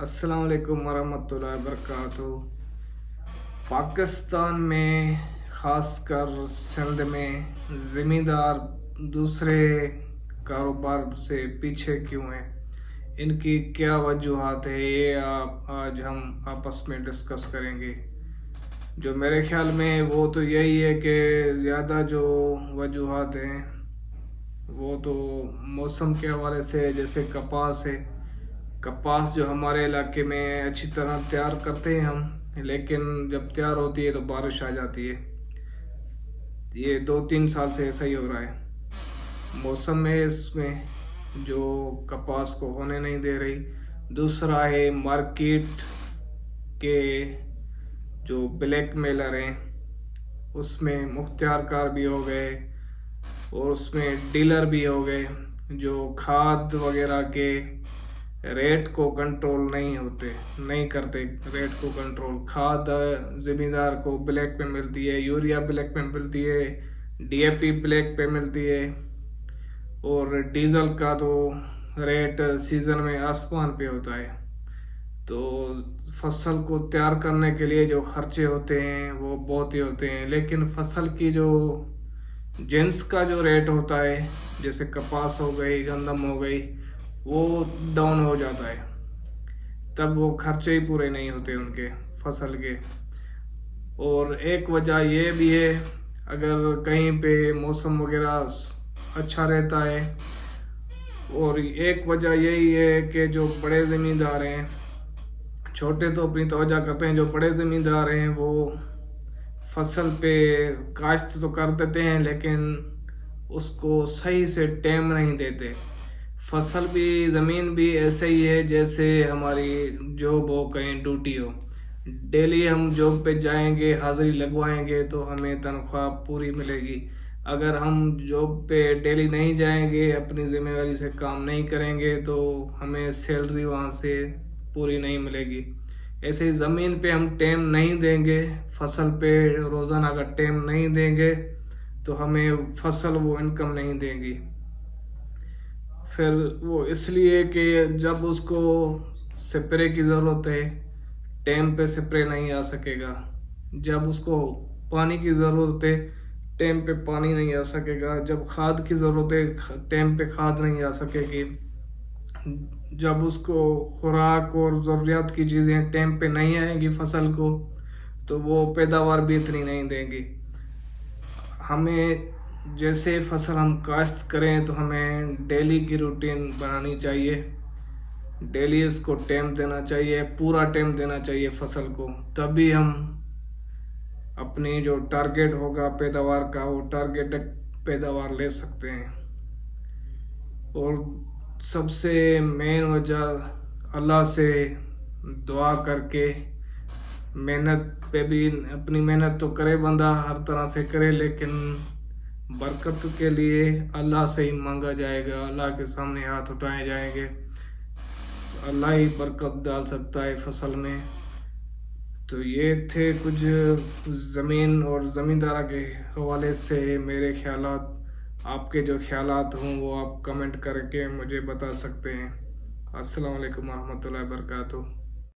अस्सलाम वालेकुम वरहमतुल्लाहि वबरकातुहू। पाकिस्तान में ख़ासकर सिंध में ज़मींदार दूसरे कारोबार से पीछे क्यों हैं, इनकी क्या वजूहात है, ये आज हम आपस में डिस्कस करेंगे। जो मेरे ख्याल में वो तो यही है कि ज़्यादा जो वजूहात हैं वो तो मौसम के हवाले से, जैसे कपास है। कपास जो हमारे इलाके में अच्छी तरह तैयार करते हैं हम, लेकिन जब तैयार होती है तो बारिश आ जाती है। ये 2-3 साल से ऐसा ही हो रहा है। मौसम में इसमें जो कपास को होने नहीं दे रही। दूसरा है मार्केट के जो ब्लैक मेलर हैं, उसमें मुख्तियारकार भी हो गए और उसमें डीलर भी हो गए, जो खाद वगैरह के रेट को कंट्रोल नहीं करते। रेट को कंट्रोल, खाद ज़मींदार को ब्लैक पे मिलती है, यूरिया ब्लैक पे मिलती है, डीएपी ब्लैक पे मिलती है, और डीज़ल का तो रेट सीज़न में आसमान पे होता है। तो फसल को तैयार करने के लिए जो खर्चे होते हैं वो बहुत ही होते हैं, लेकिन फसल की जो जिन्स का जो रेट होता है, जैसे कपास हो गई, गंदम हो गई, वो डाउन हो जाता है। तब वो खर्चे ही पूरे नहीं होते उनके फसल के। और एक वजह ये भी है, अगर कहीं पे मौसम वगैरह अच्छा रहता है, और एक वजह यही है कि जो बड़े ज़मींदार हैं, छोटे तो अपनी तवज्जो करते हैं, जो बड़े ज़मींदार हैं वो फसल पे काश्त तो कर देते हैं, लेकिन उसको सही से टाइम नहीं देते। फसल भी, ज़मीन भी ऐसे ही है जैसे हमारी जॉब हो, कहीं ड्यूटी हो। डेली हम जॉब पे जाएंगे, हाज़िरी लगवाएंगे तो हमें तनख्वाह पूरी मिलेगी। अगर हम जॉब पे डेली नहीं जाएंगे, अपनी ज़िम्मेदारी से काम नहीं करेंगे, तो हमें सैलरी वहाँ से पूरी नहीं मिलेगी। ऐसे ही ज़मीन पे हम टाइम नहीं देंगे, फसल पे रोज़ाना का टाइम नहीं देंगे, तो हमें फसल वो इनकम नहीं देंगी। फिर वो इसलिए कि जब उसको स्प्रे की ज़रूरत है, टाइम पे स्प्रे नहीं आ सकेगा। जब उसको पानी की ज़रूरत है, टाइम पे पानी नहीं आ सकेगा। जब खाद की ज़रूरत है, टाइम पे खाद नहीं आ सकेगी। जब उसको खुराक और ज़रूरियात की चीज़ें टाइम पे नहीं आएंगी फसल को, तो वो पैदावार भी इतनी नहीं देंगी। हमें जैसे फसल हम काश्त करें तो हमें डेली की रूटीन बनानी चाहिए। डेली उसको टाइम देना चाहिए, पूरा टाइम देना चाहिए फसल को, तभी हम अपनी जो टारगेट होगा पैदावार का, वो टारगेट पैदावार ले सकते हैं। और सबसे मेन वजह अल्लाह से दुआ करके, मेहनत पे भी, अपनी मेहनत तो करे बंदा, हर तरह से करे, लेकिन बरकत के लिए अल्लाह से ही मांगा जाएगा। अल्लाह के सामने हाथ उठाए जाएंगे, अल्लाह ही बरकत डाल सकता है फसल में। तो ये थे कुछ ज़मीन और ज़मींदारा के हवाले से मेरे ख्यालात। आपके जो ख्यालात हों वो आप कमेंट करके मुझे बता सकते हैं। अस्सलाम वालेकुम रहमतुल्लाहि व बरकातुहू।